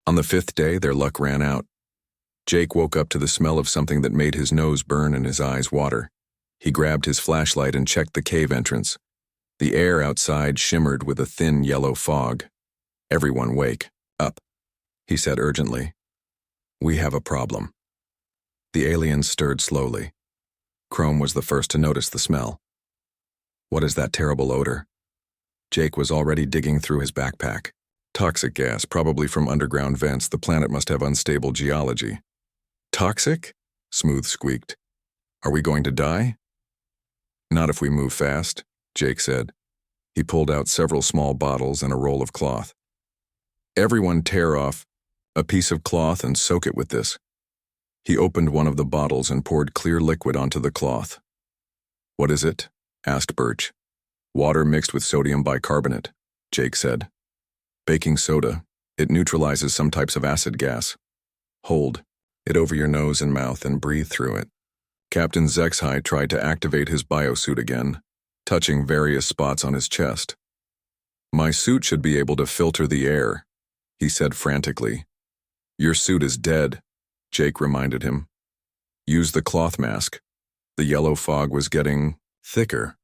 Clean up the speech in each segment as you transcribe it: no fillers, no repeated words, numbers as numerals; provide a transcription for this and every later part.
On the 5th day, their luck ran out. Jake woke up to the smell of something that made his nose burn and his eyes water. He grabbed his flashlight and checked the cave entrance. The air outside shimmered with a thin yellow fog. "Everyone wake up," he said urgently. "We have a problem." The aliens stirred slowly. Chrome was the first to notice the smell. "What is that terrible odor?" Jake was already digging through his backpack. "Toxic gas, probably from underground vents. The planet must have unstable geology." "Toxic?" Smooth squeaked. "Are we going to die?" "Not if we move fast," Jake said. He pulled out several small bottles and a roll of cloth. "Everyone tear off a piece of cloth and soak it with this." He opened one of the bottles and poured clear liquid onto the cloth. "What is it?" asked Birch. "Water mixed with sodium bicarbonate," Jake said. "Baking soda. It neutralizes some types of acid gas. Hold it over your nose and mouth and breathe through it." Captain HFY tried to activate his biosuit again, touching various spots on his chest. "My suit should be able to filter the air," he said frantically. "Your suit is dead," Jake reminded him. "Use the cloth mask." The yellow fog was getting thicker.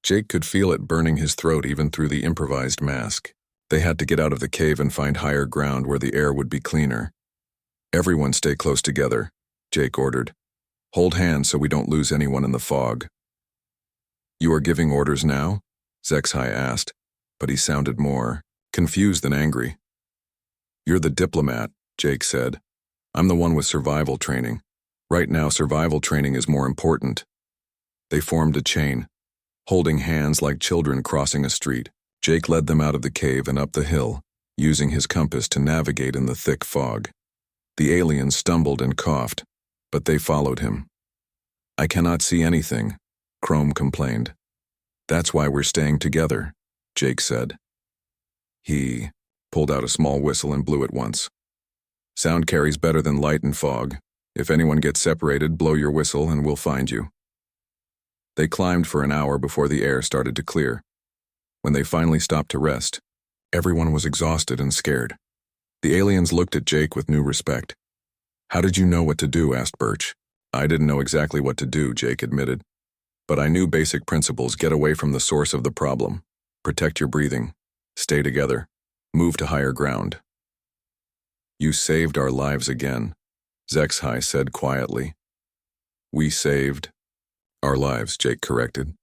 Jake could feel it burning his throat even through the improvised mask. They had to get out of the cave and find higher ground where the air would be cleaner. "Everyone stay close together," Jake ordered. "Hold hands so we don't lose anyone in the fog." "You are giving orders now?" HFY asked, but he sounded more confused than angry. "You're the diplomat," Jake said. "I'm the one with survival training. Right now, survival training is more important." They formed a chain, holding hands like children crossing a street. Jake led them out of the cave and up the hill, using his compass to navigate in the thick fog. The aliens stumbled and coughed, but they followed him. "I cannot see anything," Chrome complained. "That's why we're staying together," Jake said. He pulled out a small whistle and blew it once. "Sound carries better than light and fog. If anyone gets separated, blow your whistle and we'll find you." They climbed for an hour before the air started to clear. When they finally stopped to rest, everyone was exhausted and scared. The aliens looked at Jake with new respect. "How did you know what to do?" asked Birch. "I didn't know exactly what to do," Jake admitted. "But I knew basic principles: get away from the source of the problem, protect your breathing, stay together, move to higher ground." "You saved our lives again," HFY said quietly. "We saved our lives," Jake corrected.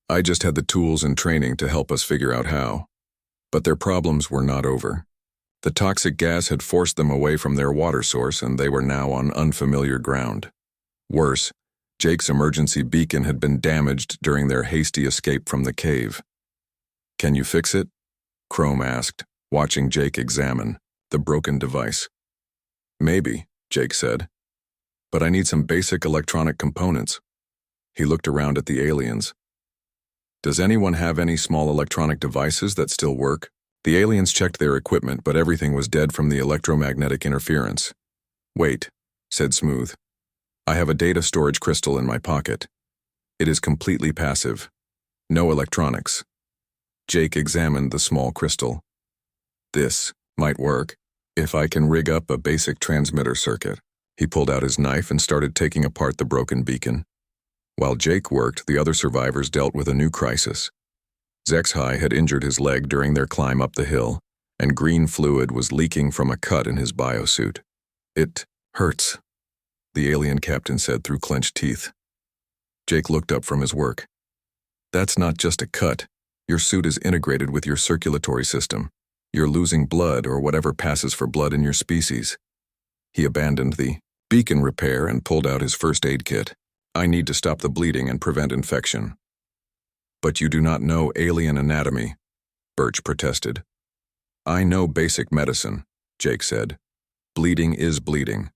"I just had the tools and training to help us figure out how." But their problems were not over. The toxic gas had forced them away from their water source, and they were now on unfamiliar ground. Worse, Jake's emergency beacon had been damaged during their hasty escape from the cave. "Can you fix it?" Chrome asked, watching Jake examine the broken device. "Maybe," Jake said. "But I need some basic electronic components." He looked around at the aliens. "Does anyone have any small electronic devices that still work?" The aliens checked their equipment, but everything was dead from the electromagnetic interference. "Wait," said Smooth. "I have a data storage crystal in my pocket. It is completely passive. No electronics." Jake examined the small crystal. "This might work if I can rig up a basic transmitter circuit." He pulled out his knife and started taking apart the broken beacon. While Jake worked, the other survivors dealt with a new crisis. HFY had injured his leg during their climb up the hill, and green fluid was leaking from a cut in his biosuit. "It hurts," the alien captain said through clenched teeth. Jake looked up from his work. "That's not just a cut. Your suit is integrated with your circulatory system. You're losing blood or whatever passes for blood in your species." He abandoned the beacon repair and pulled out his first aid kit. "I need to stop the bleeding and prevent infection." "But you do not know alien anatomy," Birch protested. "I know basic medicine," Jake said. "Bleeding is bleeding.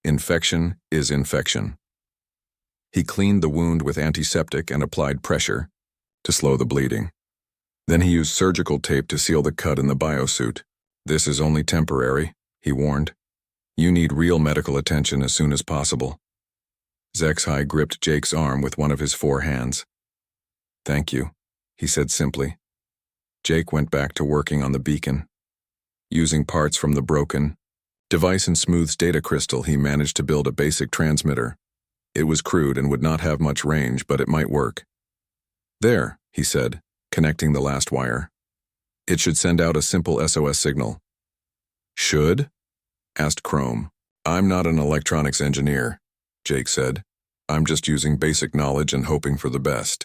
Infection is infection." He cleaned the wound with antiseptic and applied pressure to slow the bleeding. Then he used surgical tape to seal the cut in the biosuit. "This is only temporary," he warned. "You need real medical attention as soon as possible." HFY gripped Jake's arm with one of his 4 hands. "Thank you," he said simply. Jake went back to working on the beacon. Using parts from the broken, Device and Smooth's data crystal, he managed to build a basic transmitter. It was crude and would not have much range, but it might work. There, he said, connecting the last wire. It should send out a simple SOS signal. Should? Asked Chrome. I'm not an electronics engineer, Jake said. I'm just using basic knowledge and hoping for the best.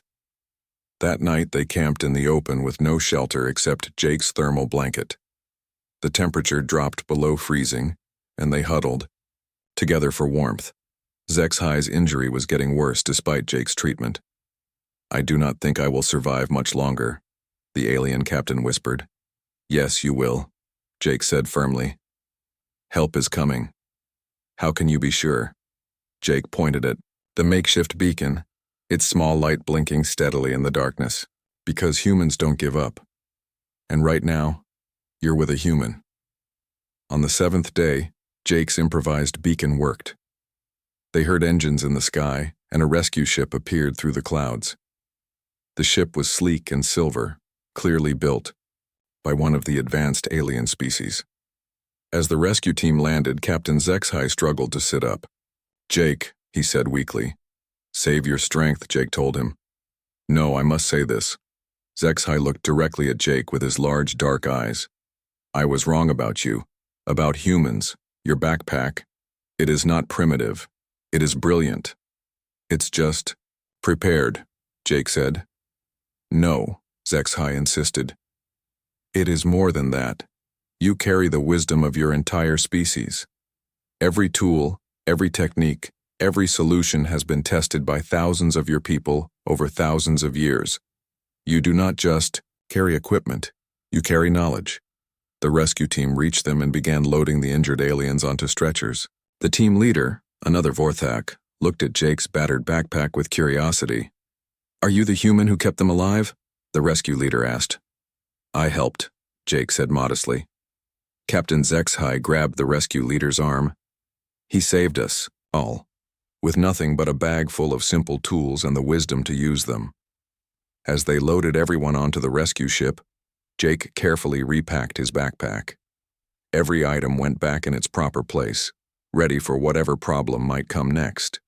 That night they camped in the open with no shelter except Jake's thermal blanket. The temperature dropped below freezing, and they huddled, together for warmth. HFY's injury was getting worse despite Jake's treatment. I do not think I will survive much longer, the alien captain whispered. Yes, you will, Jake said firmly. Help is coming. How can you be sure? Jake pointed at the makeshift beacon, its small light blinking steadily in the darkness. Because humans don't give up. And right now, you're with a human. On the 7th day, Jake's improvised beacon worked. They heard engines in the sky, and a rescue ship appeared through the clouds. The ship was sleek and silver, clearly built by one of the advanced alien species. As the rescue team landed, Captain HFY struggled to sit up. Jake, he said weakly. Save your strength, Jake told him. No, I must say this. HFY looked directly at Jake with his large dark eyes. I was wrong about you, about humans, your backpack. It is not primitive. It is brilliant. It's just prepared, Jake said. No, HFY insisted. It is more than that. You carry the wisdom of your entire species. Every tool, every technique, every solution has been tested by thousands of your people over thousands of years. You do not just carry equipment, you carry knowledge. The rescue team reached them and began loading the injured aliens onto stretchers. The team leader, another Vorthak, looked at Jake's battered backpack with curiosity. Are you the human who kept them alive? The rescue leader asked. I helped, Jake said modestly. Captain HFY grabbed the rescue leader's arm. He saved us, all, with nothing but a bag full of simple tools and the wisdom to use them. As they loaded everyone onto the rescue ship, Jake carefully repacked his backpack. Every item went back in its proper place, ready for whatever problem might come next.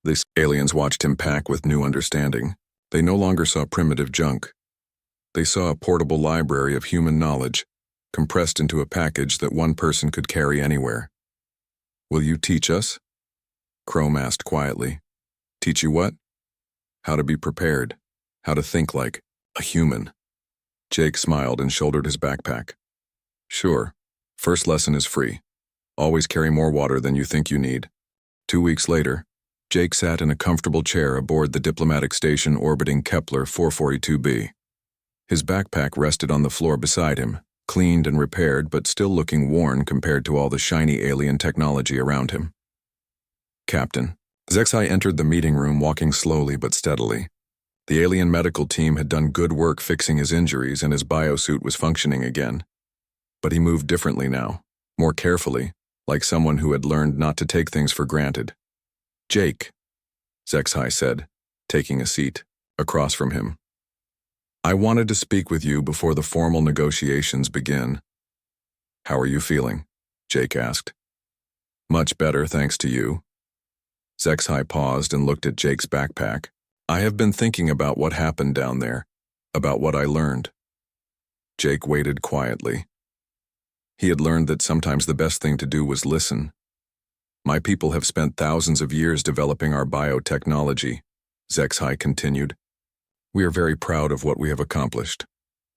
The aliens watched him pack with new understanding. They no longer saw primitive junk. They saw a portable library of human knowledge, compressed into a package that one person could carry anywhere. Will you teach us? Chrome asked quietly. Teach you what? How to be prepared. How to think like a human. Jake smiled and shouldered his backpack. Sure. First lesson is free. Always carry more water than you think you need. 2 weeks later, Jake sat in a comfortable chair aboard the diplomatic station orbiting Kepler 442b. His backpack rested on the floor beside him, cleaned and repaired but still looking worn compared to all the shiny alien technology around him. Captain. HFY entered the meeting room walking slowly but steadily. The alien medical team had done good work fixing his injuries and his biosuit was functioning again. But he moved differently now, more carefully, like someone who had learned not to take things for granted. Jake, HFY said, taking a seat across from him. I wanted to speak with you before the formal negotiations begin. How are you feeling? Jake asked. Much better, thanks to you. HFY paused and looked at Jake's backpack. I have been thinking about what happened down there, about what I learned. Jake waited quietly. He had learned that sometimes the best thing to do was listen. My people have spent thousands of years developing our biotechnology, HFY continued. We are very proud of what we have accomplished.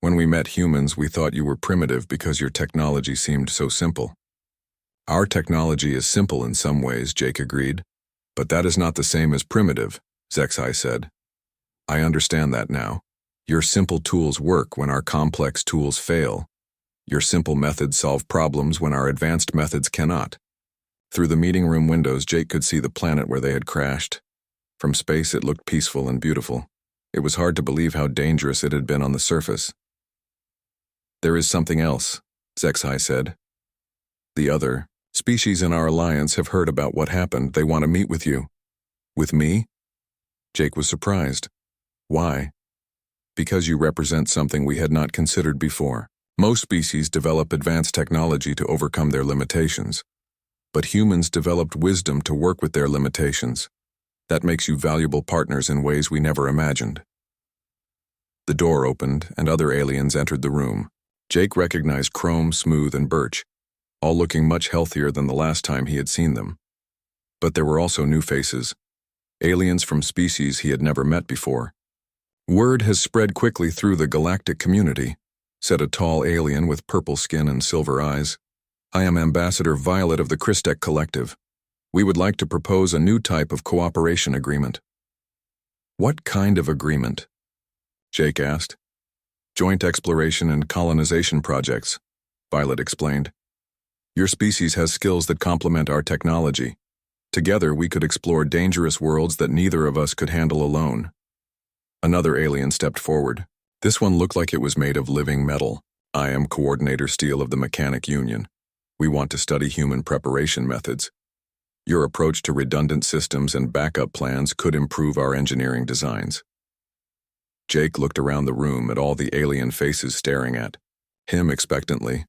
When we met humans, we thought you were primitive because your technology seemed so simple. Our technology is simple in some ways, Jake agreed, but that is not the same as primitive, HFY said. I understand that now. Your simple tools work when our complex tools fail. Your simple methods solve problems when our advanced methods cannot. Through the meeting room windows, Jake could see the planet where they had crashed. From space, it looked peaceful and beautiful. It was hard to believe how dangerous it had been on the surface. There is something else, HFY said. The other species in our alliance have heard about what happened. They want to meet with you. With me? Jake was surprised. Why? Because you represent something we had not considered before. Most species develop advanced technology to overcome their limitations, but humans developed wisdom to work with their limitations. That makes you valuable partners in ways we never imagined. The door opened, and other aliens entered the room. Jake recognized Chrome, Smooth, and Birch, all looking much healthier than the last time he had seen them. But there were also new faces, aliens from species he had never met before. "Word has spread quickly through the galactic community," said a tall alien with purple skin and silver eyes. "I am Ambassador Violet of the Christek Collective. We would like to propose a new type of cooperation agreement." "What kind of agreement?" Jake asked. "Joint exploration and colonization projects," Violet explained. "Your species has skills that complement our technology. Together we could explore dangerous worlds that neither of us could handle alone." Another alien stepped forward. This one looked like it was made of living metal. "I am Coordinator Steele of the Mechanic Union. We want to study human preparation methods. Your approach to redundant systems and backup plans could improve our engineering designs." Jake looked around the room at all the alien faces staring at him expectantly.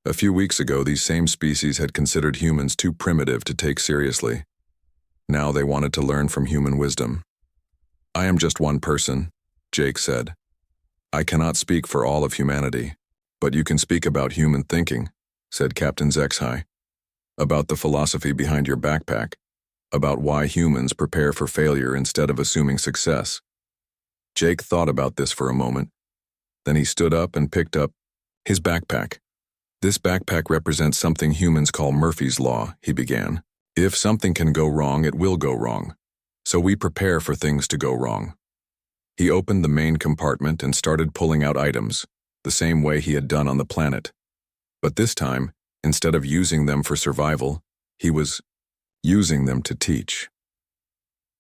A few weeks ago, these same species had considered humans too primitive to take seriously. Now they wanted to learn from human wisdom. "I am just one person," Jake said. "I cannot speak for all of humanity, but you can speak about human thinking," said Captain HFY. "About the philosophy behind your backpack, about why humans prepare for failure instead of assuming success." Jake thought about this for a moment. Then he stood up and picked up his backpack. "This backpack represents something humans call Murphy's Law," he began. "If something can go wrong, it will go wrong. So we prepare for things to go wrong." He opened the main compartment and started pulling out items, the same way he had done on the planet. But this time, instead of using them for survival, he was using them to teach.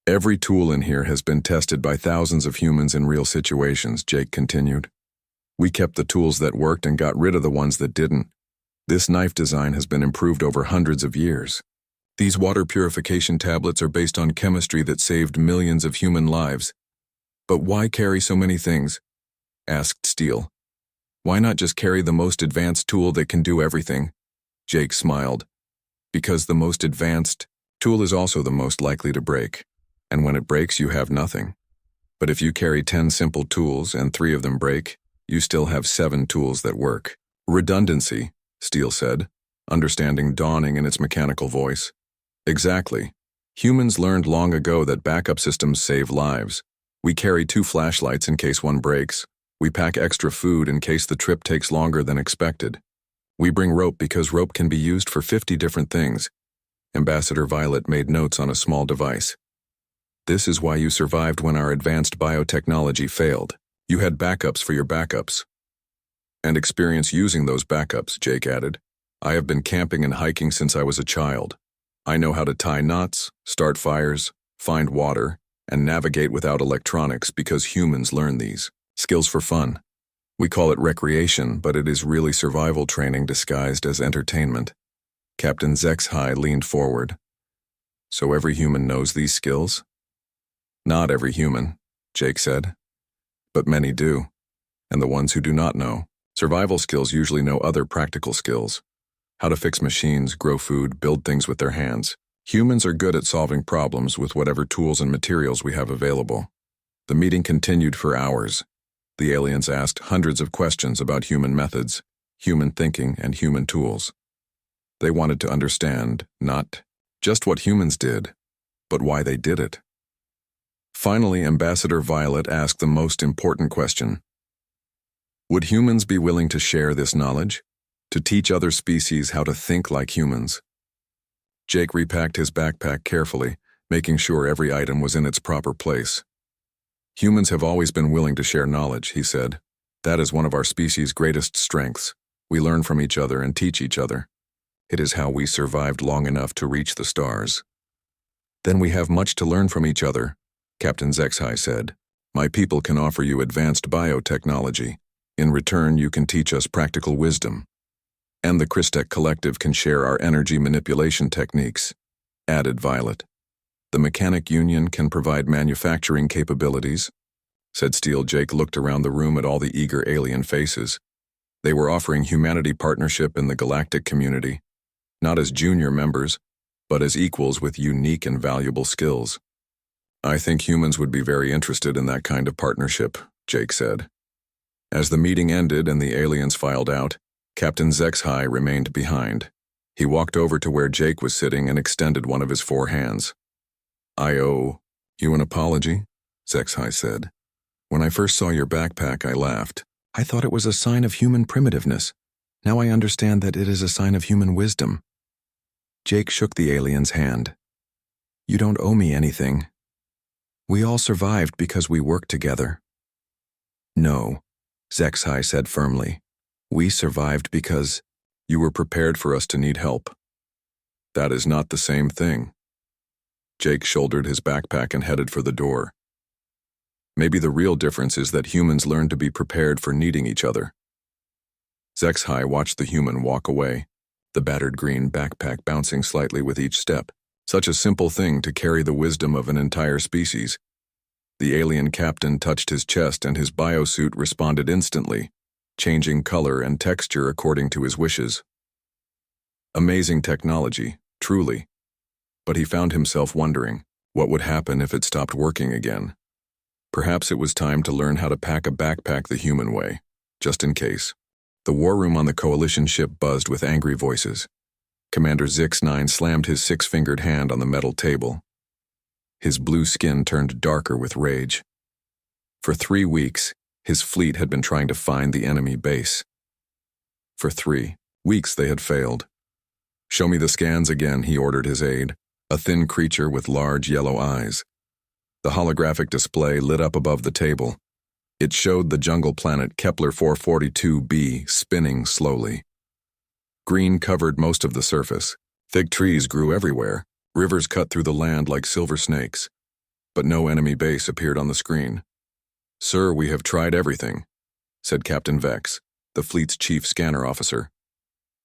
"Every tool in here has been tested by thousands of humans in real situations," Jake continued. "We kept the tools that worked and got rid of the ones that didn't. This knife design has been improved over hundreds of years. These water purification tablets are based on chemistry that saved millions of human lives." "But why carry so many things?" asked Steele. "Why not just carry the most advanced tool that can do everything?" Jake smiled. "Because the most advanced tool is also the most likely to break. And when it breaks, you have nothing. But if you carry 10 simple tools and 3 of them break, you still have 7 tools that work." "Redundancy," Steele said, understanding dawning in its mechanical voice. "Exactly. Humans learned long ago that backup systems save lives. We carry 2 flashlights in case one breaks. We pack extra food in case the trip takes longer than expected. We bring rope because rope can be used for 50 different things." Ambassador Violet made notes on a small device. "This is why you survived when our advanced biotechnology failed. You had backups for your backups." "And experience using those backups," Jake added. "I have been camping and hiking since I was a child. I know how to tie knots, start fires, find water, and navigate without electronics because humans learn these skills for fun. We call it recreation, but it is really survival training disguised as entertainment." Captain HFY leaned forward. "So every human knows these skills?" "Not every human," Jake said. "But many do. And the ones who do not know survival skills usually know other practical skills. How to fix machines, grow food, build things with their hands. Humans are good at solving problems with whatever tools and materials we have available." The meeting continued for hours. The aliens asked hundreds of questions about human methods, human thinking, and human tools. They wanted to understand not just what humans did, but why they did it. Finally, Ambassador Violet asked the most important question. Would humans be willing to share this knowledge? To teach other species how to think like humans? Jake repacked his backpack carefully, making sure every item was in its proper place. "Humans have always been willing to share knowledge," he said. "That is one of our species' greatest strengths. We learn from each other and teach each other. It is how we survived long enough to reach the stars." "Then we have much to learn from each other," Captain HFY said. "My people can offer you advanced biotechnology. In return, you can teach us practical wisdom. And the Christek Collective can share our energy manipulation techniques," added Violet. "The Mechanic Union can provide manufacturing capabilities," said Steele. Jake looked around the room at all the eager alien faces. They were offering humanity partnership in the galactic community, not as junior members, but as equals with unique and valuable skills. I think humans would be very interested in that kind of partnership, Jake said. As the meeting ended and the aliens filed out, Captain HFY remained behind. He walked over to where Jake was sitting and extended one of his 4 hands. I owe you an apology, HFY said. When I first saw your backpack, I laughed. I thought it was a sign of human primitiveness. Now I understand that it is a sign of human wisdom. Jake shook the alien's hand. You don't owe me anything. We all survived because we worked together. No, HFY said firmly. We survived because you were prepared for us to need help. That is not the same thing. Jake shouldered his backpack and headed for the door. Maybe the real difference is that humans learn to be prepared for needing each other. HFY watched the human walk away, the battered green backpack bouncing slightly with each step. Such a simple thing to carry the wisdom of an entire species. The alien captain touched his chest and his biosuit responded instantly, changing color and texture according to his wishes. Amazing technology, truly. But he found himself wondering, what would happen if it stopped working again? Perhaps it was time to learn how to pack a backpack the human way, just in case. The war room on the Coalition ship buzzed with angry voices. Commander HFY slammed his 6-fingered hand on the metal table. His blue skin turned darker with rage. For 3 weeks, his fleet had been trying to find the enemy base. For 3 weeks they had failed. Show me the scans again, he ordered his aide, a thin creature with large yellow eyes. The holographic display lit up above the table. It showed the jungle planet Kepler 442b spinning slowly. Green covered most of the surface. Thick trees grew everywhere. Rivers cut through the land like silver snakes. But no enemy base appeared on the screen. Sir, we have tried everything, said Captain Vex, the fleet's chief scanner officer.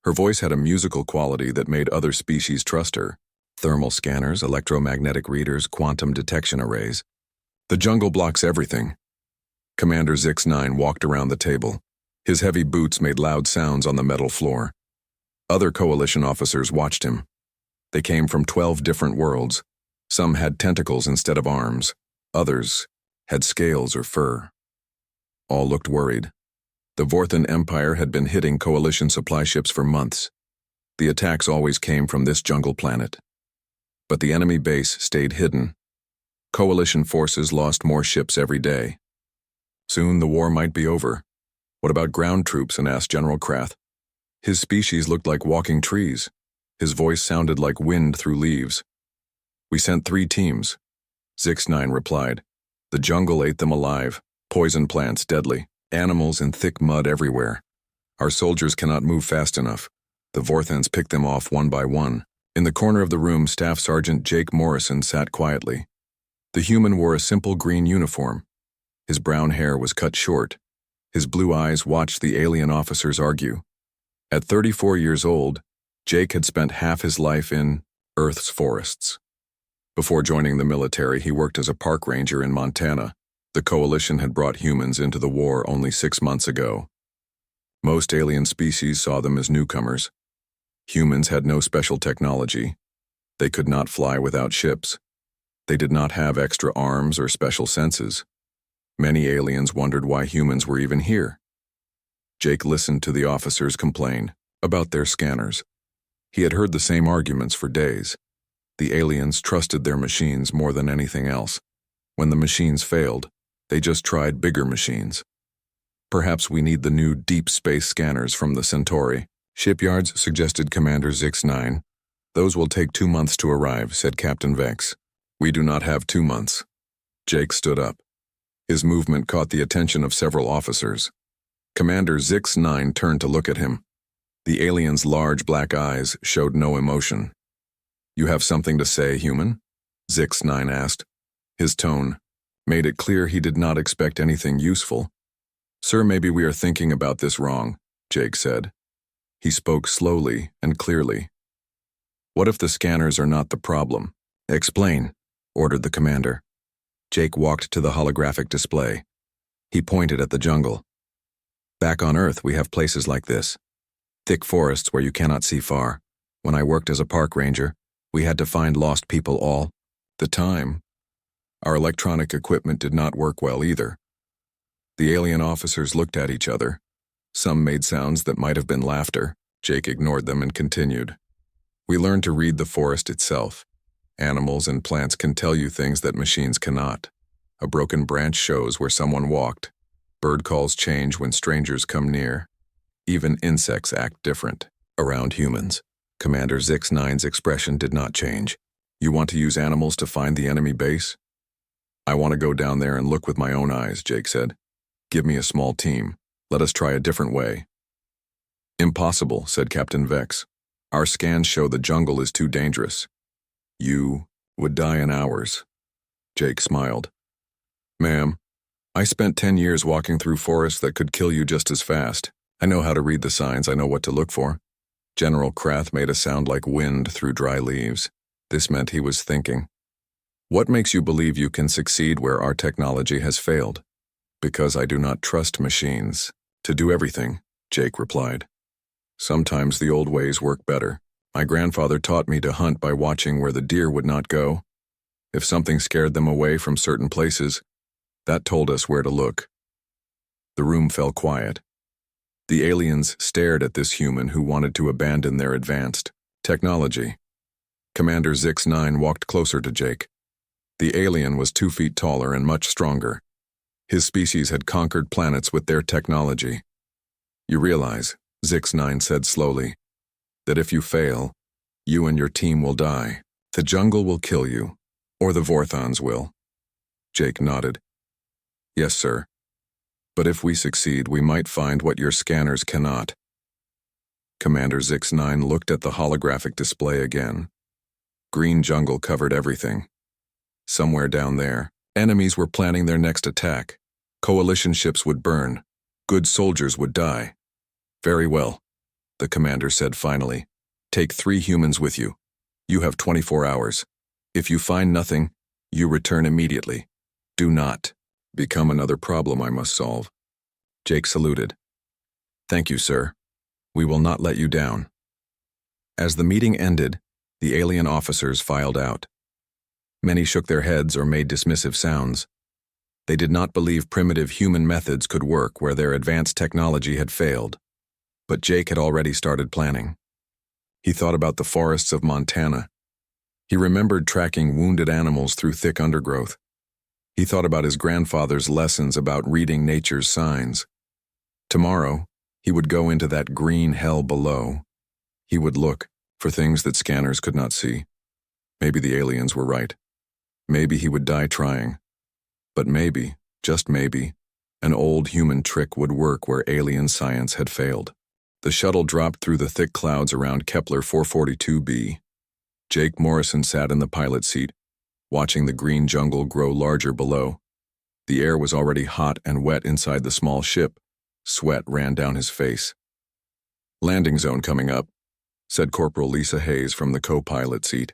Her voice had a musical quality that made other species trust her. Thermal scanners, electromagnetic readers, quantum detection arrays. The jungle blocks everything. Commander HFY walked around the table. His heavy boots made loud sounds on the metal floor. Other Coalition officers watched him. They came from 12 different worlds. Some had tentacles instead of arms. Others had scales or fur. All looked worried. The Vorthan Empire had been hitting Coalition supply ships for months. The attacks always came from this jungle planet. But the enemy base stayed hidden. Coalition forces lost more ships every day. Soon the war might be over. What about ground troops? Asked General Krath. His species looked like walking trees. His voice sounded like wind through leaves. We sent 3 teams. HFY replied. The jungle ate them alive. Poison plants deadly. Animals in thick mud everywhere. Our soldiers cannot move fast enough. The Vorthans picked them off one by one. In the corner of the room, Staff Sergeant Jake Morrison sat quietly. The human wore a simple green uniform. His brown hair was cut short. His blue eyes watched the alien officers argue. At 34 years old, Jake had spent half his life in Earth's forests. Before joining the military, he worked as a park ranger in Montana. The Coalition had brought humans into the war only 6 months ago. Most alien species saw them as newcomers. Humans had no special technology. They could not fly without ships. They did not have extra arms or special senses. Many aliens wondered why humans were even here. Jake listened to the officers complain about their scanners. He had heard the same arguments for days. The aliens trusted their machines more than anything else. When the machines failed, they just tried bigger machines. Perhaps we need the new deep space scanners from the Centauri. Shipyards, suggested Commander HFY. Those will take 2 months to arrive, said Captain Vex. We do not have 2 months. Jake stood up. His movement caught the attention of several officers. Commander HFY turned to look at him. The alien's large black eyes showed no emotion. You have something to say, human? HFY asked. His tone made it clear he did not expect anything useful. Sir, maybe we are thinking about this wrong, Jake said. He spoke slowly and clearly. What if the scanners are not the problem? Explain, ordered the commander. Jake walked to the holographic display. He pointed at the jungle. Back on Earth, we have places like this. Thick forests where you cannot see far. When I worked as a park ranger, we had to find lost people all the time. Our electronic equipment did not work well either. The alien officers looked at each other. Some made sounds that might have been laughter. Jake ignored them and continued. We learned to read the forest itself. Animals and plants can tell you things that machines cannot. A broken branch shows where someone walked. Bird calls change when strangers come near. Even insects act different around humans. Commander Zix-9's expression did not change. You want to use animals to find the enemy base? I want to go down there and look with my own eyes, Jake said. Give me a small team. Let us try a different way. Impossible, said Captain Vex. Our scans show the jungle is too dangerous. You would die in hours. Jake smiled. Ma'am, I spent 10 years walking through forests that could kill you just as fast. I know how to read the signs, I know what to look for. General Krath made a sound like wind through dry leaves. This meant he was thinking. What makes you believe you can succeed where our technology has failed? Because I do not trust machines to do everything, Jake replied. Sometimes the old ways work better. My grandfather taught me to hunt by watching where the deer would not go. If something scared them away from certain places, that told us where to look. The room fell quiet. The aliens stared at this human who wanted to abandon their advanced technology. Commander Zix-9 walked closer to Jake. The alien was 2 feet taller and much stronger. His species had conquered planets with their technology. You realize, Zix-9 said slowly, that if you fail, you and your team will die. The jungle will kill you, or the Vorthons will. Jake nodded. Yes, sir. But if we succeed, we might find what your scanners cannot. Commander Zix-9 looked at the holographic display again. Green jungle covered everything. Somewhere down there, enemies were planning their next attack. Coalition ships would burn. Good soldiers would die. Very well, the commander said finally. Take 3 humans with you. You have 24 hours. If you find nothing, you return immediately. Do not become another problem I must solve. Jake saluted. Thank you, sir. We will not let you down. As the meeting ended, the alien officers filed out. Many shook their heads or made dismissive sounds. They did not believe primitive human methods could work where their advanced technology had failed. But Jake had already started planning. He thought about the forests of Montana. He remembered tracking wounded animals through thick undergrowth. He thought about his grandfather's lessons about reading nature's signs. Tomorrow, he would go into that green hell below. He would look for things that scanners could not see. Maybe the aliens were right. Maybe he would die trying. But maybe, just maybe, an old human trick would work where alien science had failed. The shuttle dropped through the thick clouds around Kepler 442b. Jake Morrison sat in the pilot seat, watching the green jungle grow larger below. The air was already hot and wet inside the small ship. Sweat ran down his face. Landing zone coming up, said Corporal Lisa Hayes from the co-pilot seat.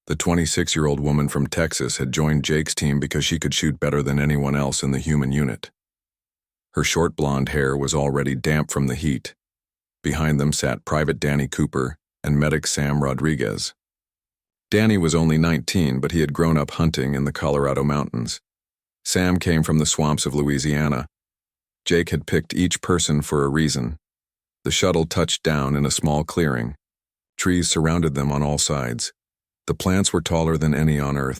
The 26-year-old woman from Texas had joined Jake's team because she could shoot better than anyone else in the human unit. Her short blonde hair was already damp from the heat. Behind them sat Private Danny Cooper and Medic Sam Rodriguez. Danny was only 19, but he had grown up hunting in the Colorado mountains. Sam came from the swamps of Louisiana. Jake had picked each person for a reason. The shuttle touched down in a small clearing. Trees surrounded them on all sides. The plants were taller than any on Earth.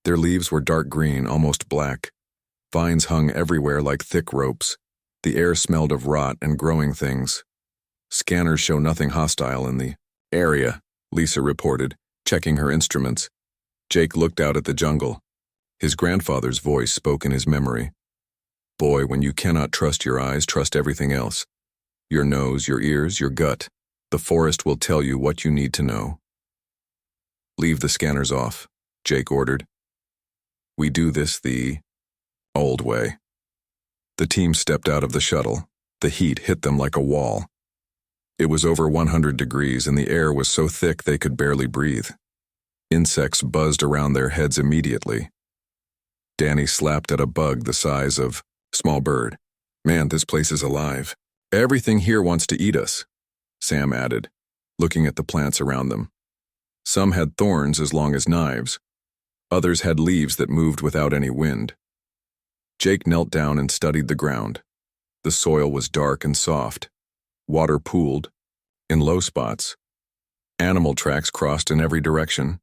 Their leaves were dark green, almost black. Vines hung everywhere like thick ropes. The air smelled of rot and growing things. Scanners show nothing hostile in the area, Lisa reported, checking her instruments. Jake looked out at the jungle. His grandfather's voice spoke in his memory. Boy, when you cannot trust your eyes, trust everything else. Your nose, your ears, your gut. The forest will tell you what you need to know. Leave the scanners off, Jake ordered. We do this the old way. The team stepped out of the shuttle. The heat hit them like a wall. It was over 100 degrees and the air was so thick they could barely breathe. Insects buzzed around their heads immediately. Danny slapped at a bug the size of small bird. Man, this place is alive. Everything here wants to eat us, Sam added, looking at the plants around them. Some had thorns as long as knives. Others had leaves that moved without any wind. Jake knelt down and studied the ground. The soil was dark and soft. Water pooled, in low spots. Animal tracks crossed in every direction.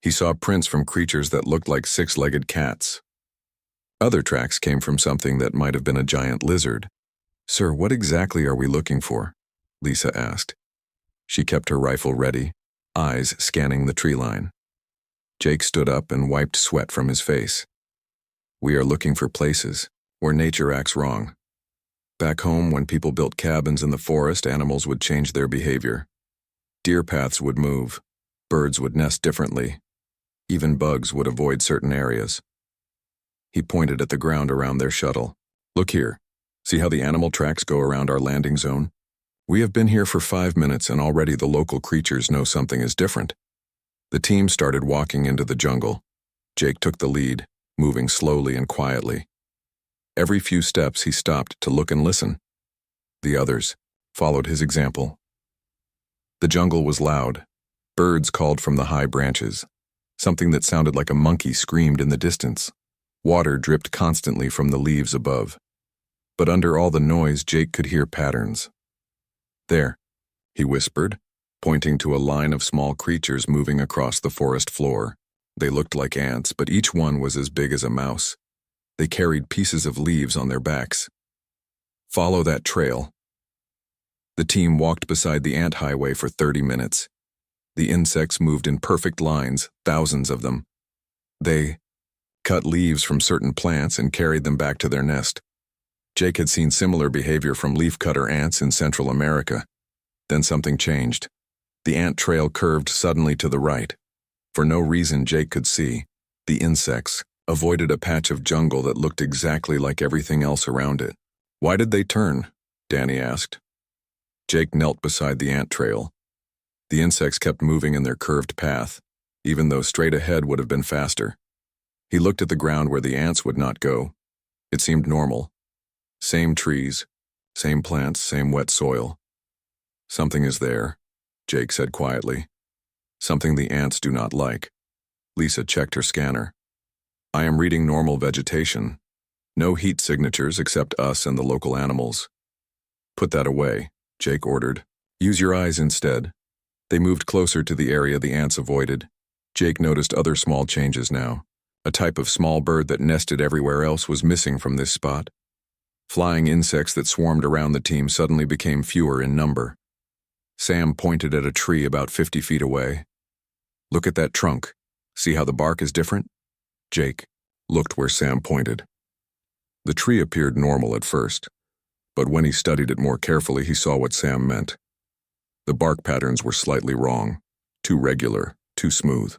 He saw prints from creatures that looked like six-legged cats. Other tracks came from something that might have been a giant lizard. "Sir, what exactly are we looking for?" Lisa asked. She kept her rifle ready, eyes scanning the tree line. Jake stood up and wiped sweat from his face. "We are looking for places where nature acts wrong. Back home, when people built cabins in the forest, animals would change their behavior. Deer paths would move, birds would nest differently, even bugs would avoid certain areas." He pointed at the ground around their shuttle. "Look here. See how the animal tracks go around our landing zone? We have been here for 5 minutes and already the local creatures know something is different." The team started walking into the jungle. Jake took the lead, moving slowly and quietly. Every few steps he stopped to look and listen. The others followed his example. The jungle was loud. Birds called from the high branches. Something that sounded like a monkey screamed in the distance. Water dripped constantly from the leaves above. But under all the noise, Jake could hear patterns. "There," he whispered, pointing to a line of small creatures moving across the forest floor. They looked like ants, but each one was as big as a mouse. They carried pieces of leaves on their backs. "Follow that trail." The team walked beside the ant highway for 30 minutes. The insects moved in perfect lines, thousands of them. They cut leaves from certain plants and carried them back to their nest. Jake had seen similar behavior from leafcutter ants in Central America. Then something changed. The ant trail curved suddenly to the right. For no reason Jake could see, the insects avoided a patch of jungle that looked exactly like everything else around it. "Why did they turn?" Danny asked. Jake knelt beside the ant trail. The insects kept moving in their curved path, even though straight ahead would have been faster. He looked at the ground where the ants would not go. It seemed normal. Same trees, same plants, same wet soil. "Something is there," Jake said quietly. "Something the ants do not like." Lisa checked her scanner. "I am reading normal vegetation. No heat signatures except us and the local animals." "Put that away," Jake ordered. "Use your eyes instead." They moved closer to the area the ants avoided. Jake noticed other small changes now. A type of small bird that nested everywhere else was missing from this spot. Flying insects that swarmed around the team suddenly became fewer in number. Sam pointed at a tree about 50 feet away. "Look at that trunk. See how the bark is different?" Jake looked where Sam pointed. The tree appeared normal at first, but when he studied it more carefully, he saw what Sam meant. The bark patterns were slightly wrong, too regular, too smooth.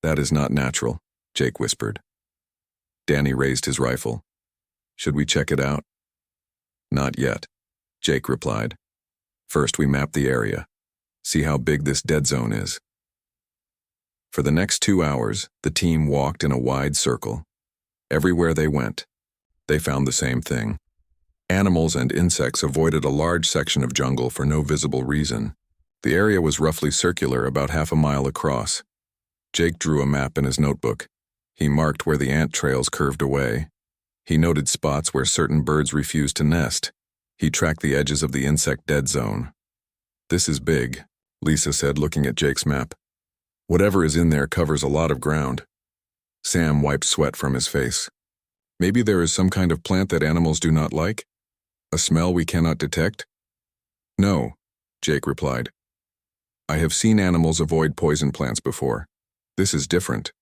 "That is not natural," Jake whispered. Danny raised his rifle. "Should we check it out?" "Not yet," Jake replied. "First we map the area. See how big this dead zone is." For the next 2 hours, the team walked in a wide circle. Everywhere they went, they found the same thing. Animals and insects avoided a large section of jungle for no visible reason. The area was roughly circular, about half a mile across. Jake drew a map in his notebook. He marked where the ant trails curved away. He noted spots where certain birds refused to nest. He tracked the edges of the insect dead zone. "This is big," Lisa said, looking at Jake's map. "Whatever is in there covers a lot of ground." Sam wiped sweat from his face. "Maybe there is some kind of plant that animals do not like? A smell we cannot detect?" "No," Jake replied. "I have seen animals avoid poison plants before. This is different.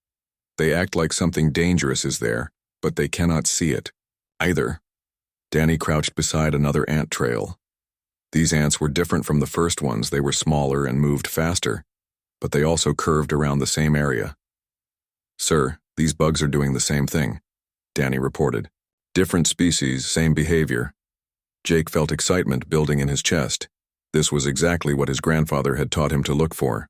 They act like something dangerous is there, but they cannot see it, either." Danny crouched beside another ant trail. These ants were different from the first ones. They were smaller and moved faster, but they also curved around the same area. "Sir, these bugs are doing the same thing," Danny reported. "Different species, same behavior." Jake felt excitement building in his chest. This was exactly what his grandfather had taught him to look for.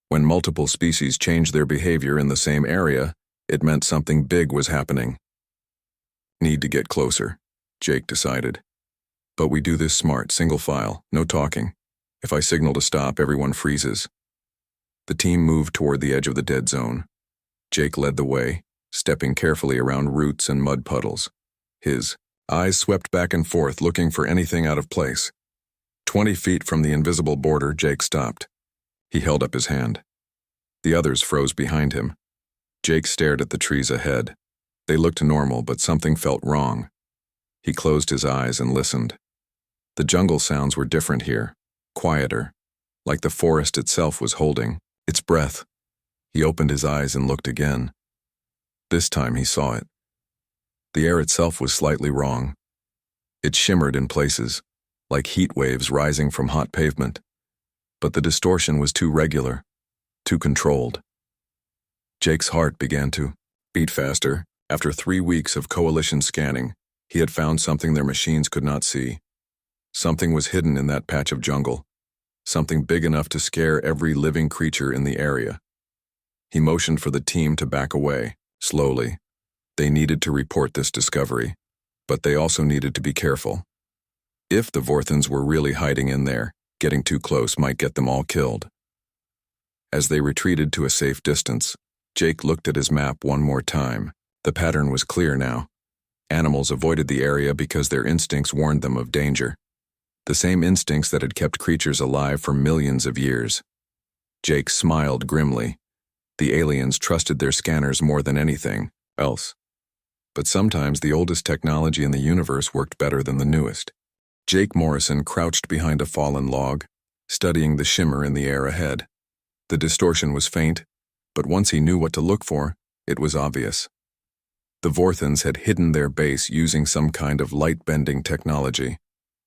When multiple species changed their behavior in the same area, it meant something big was happening. "Need to get closer," Jake decided. But we do this smart, single file, no talking. If I signal to stop, everyone freezes. The team moved toward the edge of the dead zone. Jake led the way, stepping carefully around roots and mud puddles. His eyes swept back and forth, looking for anything out of place. 20 feet from the invisible border, Jake stopped. He held up his hand. The others froze behind him. Jake stared at the trees ahead. They looked normal, but something felt wrong. He closed his eyes and listened. The jungle sounds were different here, quieter, like the forest itself was holding its breath. He opened his eyes and looked again. This time he saw it. The air itself was slightly wrong. It shimmered in places, like heat waves rising from hot pavement. But the distortion was too regular, too controlled. Jake's heart began to beat faster. After 3 weeks of coalition scanning, he had found something their machines could not see. Something was hidden in that patch of jungle, something big enough to scare every living creature in the area. He motioned for the team to back away, slowly. They needed to report this discovery, but they also needed to be careful. If the Vorthons were really hiding in there, getting too close might get them all killed. As they retreated to a safe distance, Jake looked at his map one more time. The pattern was clear now. Animals avoided the area because their instincts warned them of danger. The same instincts that had kept creatures alive for millions of years. Jake smiled grimly. The aliens trusted their scanners more than anything else. But sometimes the oldest technology in the universe worked better than the newest. Jake Morrison crouched behind a fallen log, studying the shimmer in the air ahead. The distortion was faint, but once he knew what to look for, it was obvious. The Vorthons had hidden their base using some kind of light-bending technology.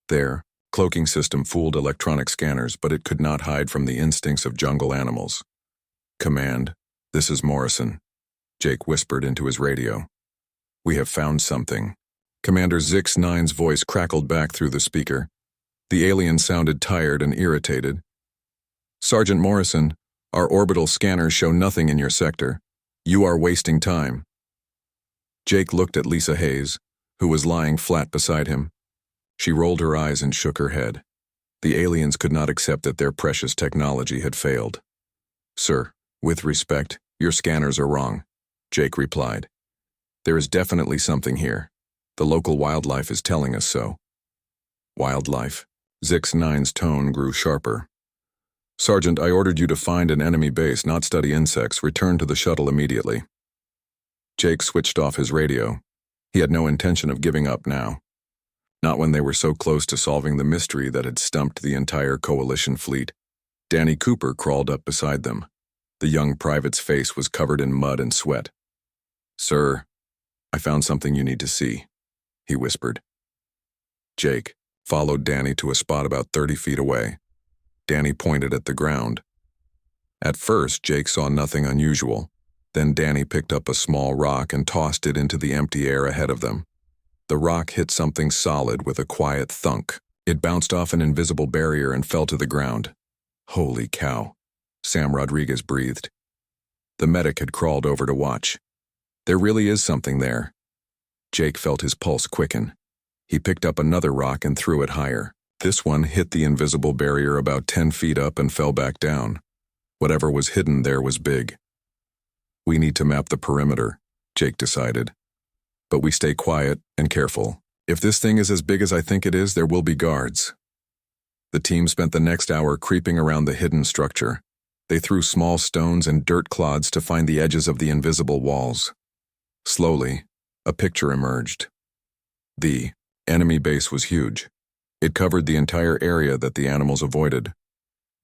Their cloaking system fooled electronic scanners, but it could not hide from the instincts of jungle animals. "Command, this is Morrison," Jake whispered into his radio. "We have found something." Commander Zix-9's voice crackled back through the speaker. The alien sounded tired and irritated. "Sergeant Morrison, our orbital scanners show nothing in your sector. You are wasting time." Jake looked at Lisa Hayes, who was lying flat beside him. She rolled her eyes and shook her head. The aliens could not accept that their precious technology had failed. "Sir, with respect, your scanners are wrong," Jake replied. "There is definitely something here. The local wildlife is telling us so." "Wildlife?" Zix-9's tone grew sharper. "Sergeant, I ordered you to find an enemy base, not study insects. Return to the shuttle immediately." Jake switched off his radio. He had no intention of giving up now. Not when they were so close to solving the mystery that had stumped the entire coalition fleet. Danny Cooper crawled up beside them. The young private's face was covered in mud and sweat. "Sir, I found something you need to see," he whispered. Jake followed Danny to a spot about 30 feet away. Danny pointed at the ground. At first, Jake saw nothing unusual. Then Danny picked up a small rock and tossed it into the empty air ahead of them. The rock hit something solid with a quiet thunk. It bounced off an invisible barrier and fell to the ground. "Holy cow," Sam Rodriguez breathed. The medic had crawled over to watch. "There really is something there." Jake felt his pulse quicken. He picked up another rock and threw it higher. This one hit the invisible barrier about 10 feet up and fell back down. Whatever was hidden there was big. "We need to map the perimeter," Jake decided. "But we stay quiet and careful. If this thing is as big as I think it is, there will be guards." The team spent the next hour creeping around the hidden structure. They threw small stones and dirt clods to find the edges of the invisible walls. Slowly, a picture emerged. The enemy base was huge. It covered the entire area that the animals avoided.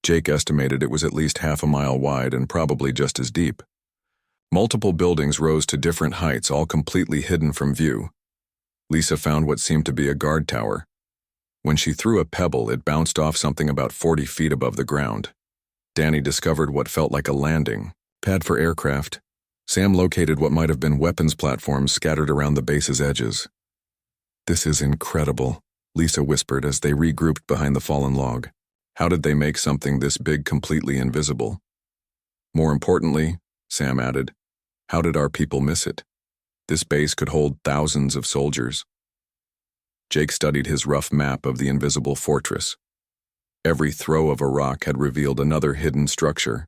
Jake estimated it was at least half a mile wide and probably just as deep. Multiple buildings rose to different heights, all completely hidden from view. Lisa found what seemed to be a guard tower. When she threw a pebble, it bounced off something about 40 feet above the ground. Danny discovered what felt like a landing pad for aircraft. Sam located what might have been weapons platforms scattered around the base's edges. "This is incredible," Lisa whispered as they regrouped behind the fallen log. "How did they make something this big completely invisible?" "More importantly," Sam added, "how did our people miss it? This base could hold thousands of soldiers." Jake studied his rough map of the invisible fortress. Every throw of a rock had revealed another hidden structure.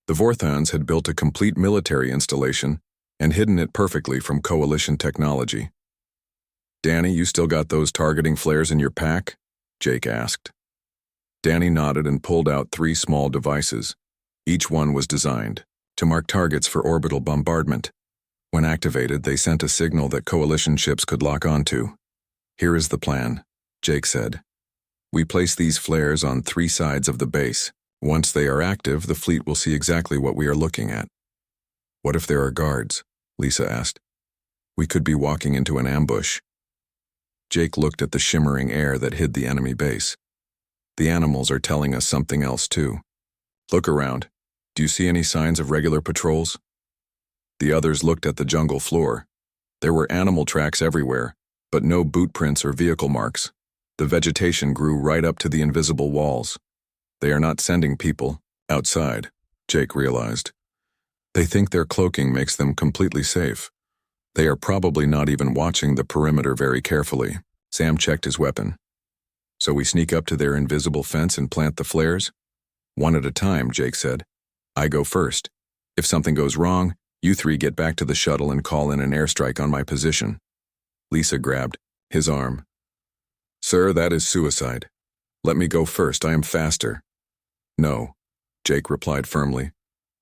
The Vorthons had built a complete military installation and hidden it perfectly from Coalition technology. "Danny, you still got those targeting flares in your pack?" Jake asked. Danny nodded and pulled out 3 small devices. Each one was designed to mark targets for orbital bombardment. When activated, they sent a signal that Coalition ships could lock onto. "Here is the plan," Jake said. "We place these flares on 3 sides of the base. Once they are active, the fleet will see exactly what we are looking at." "What if there are guards?" Lisa asked. "We could be walking into an ambush." Jake looked at the shimmering air that hid the enemy base. "The animals are telling us something else too. Look around. Do you see any signs of regular patrols?" The others looked at the jungle floor. There were animal tracks everywhere, but no boot prints or vehicle marks. The vegetation grew right up to the invisible walls. "They are not sending people outside," Jake realized. "They think their cloaking makes them completely safe. They are probably not even watching the perimeter very carefully." Sam checked his weapon. "So we sneak up to their invisible fence and plant the flares?" "One at a time," Jake said. "I go first. If something goes wrong, you 3 get back to the shuttle and call in an airstrike on my position." Lisa grabbed his arm. "Sir, that is suicide. Let me go first. I am faster." "No," Jake replied firmly.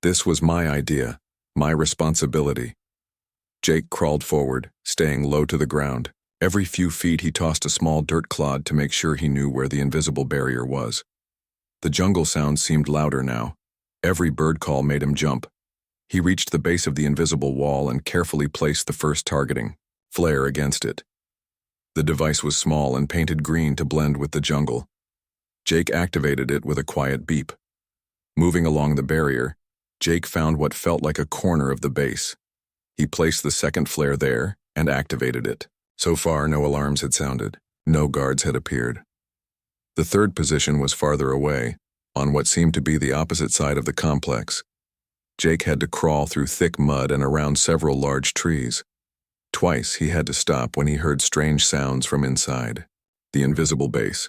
"This was my idea, my responsibility." Jake crawled forward, staying low to the ground. Every few feet he tossed a small dirt clod to make sure he knew where the invisible barrier was. The jungle sounds seemed louder now. Every bird call made him jump. He reached the base of the invisible wall and carefully placed the first targeting flare against it. The device was small and painted green to blend with the jungle. Jake activated it with a quiet beep. Moving along the barrier, Jake found what felt like a corner of the base. He placed the second flare there and activated it. So far, no alarms had sounded. No guards had appeared. The third position was farther away, on what seemed to be the opposite side of the complex. Jake had to crawl through thick mud and around several large trees. Twice he had to stop when he heard strange sounds from inside the invisible base.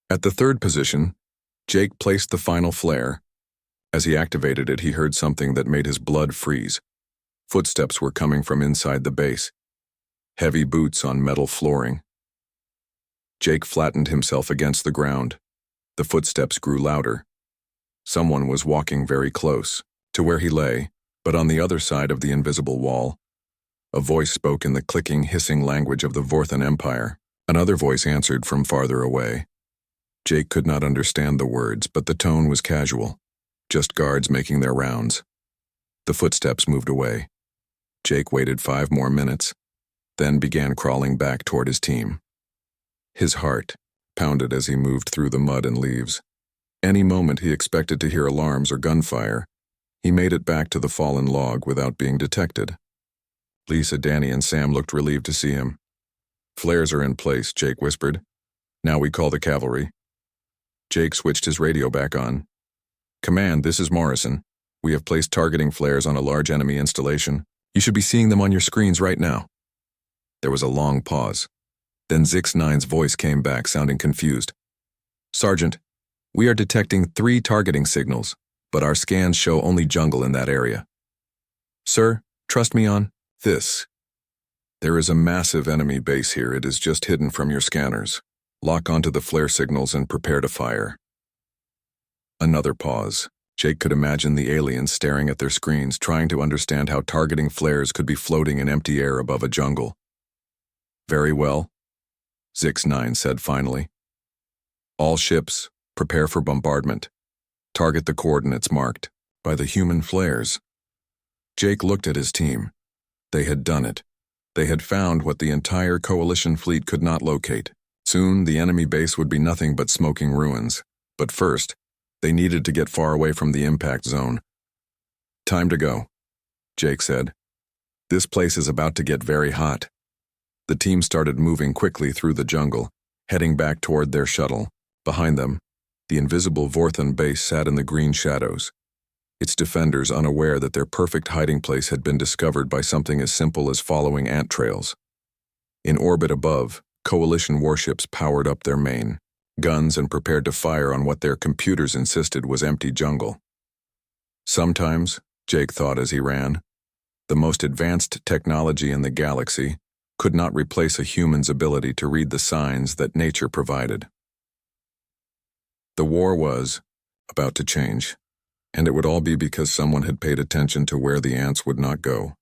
At the third position, Jake placed the final flare. As he activated it, he heard something that made his blood freeze. Footsteps were coming from inside the base. Heavy boots on metal flooring. Jake flattened himself against the ground. The footsteps grew louder. Someone was walking very close to where he lay, but on the other side of the invisible wall. A voice spoke in the clicking, hissing language of the Vorthon Empire. Another voice answered from farther away. Jake could not understand the words, but the tone was casual. Just guards making their rounds. The footsteps moved away. Jake waited 5 more minutes, then began crawling back toward his team. His heart pounded as he moved through the mud and leaves. Any moment he expected to hear alarms or gunfire. He made it back to the fallen log without being detected. Lisa, Danny, and Sam looked relieved to see him. "Flares are in place," Jake whispered. "Now we call the cavalry." Jake switched his radio back on. "Command, this is Morrison. We have placed targeting flares on a large enemy installation. You should be seeing them on your screens right now." There was a long pause. Then Zix-9's voice came back, sounding confused. "Sergeant, we are detecting 3 targeting signals, but our scans show only jungle in that area." "Sir, trust me on this. There is a massive enemy base here. It is just hidden from your scanners. Lock onto the flare signals and prepare to fire." Another pause. Jake could imagine the aliens staring at their screens, trying to understand how targeting flares could be floating in empty air above a jungle. "Very well," Zix-9 said finally. "All ships, prepare for bombardment. Target the coordinates marked by the human flares." Jake looked at his team. They had done it. They had found what the entire Coalition fleet could not locate. Soon, the enemy base would be nothing but smoking ruins. But first, they needed to get far away from the impact zone. "Time to go," Jake said. "This place is about to get very hot." The team started moving quickly through the jungle, heading back toward their shuttle. Behind them, the invisible Vorthon base sat in the green shadows, its defenders unaware that their perfect hiding place had been discovered by something as simple as following ant trails. In orbit above, Coalition warships powered up their main guns and prepared to fire on what their computers insisted was empty jungle. Sometimes, Jake thought as he ran, the most advanced technology in the galaxy could not replace a human's ability to read the signs that nature provided. The war was about to change, and it would all be because someone had paid attention to where the ants would not go.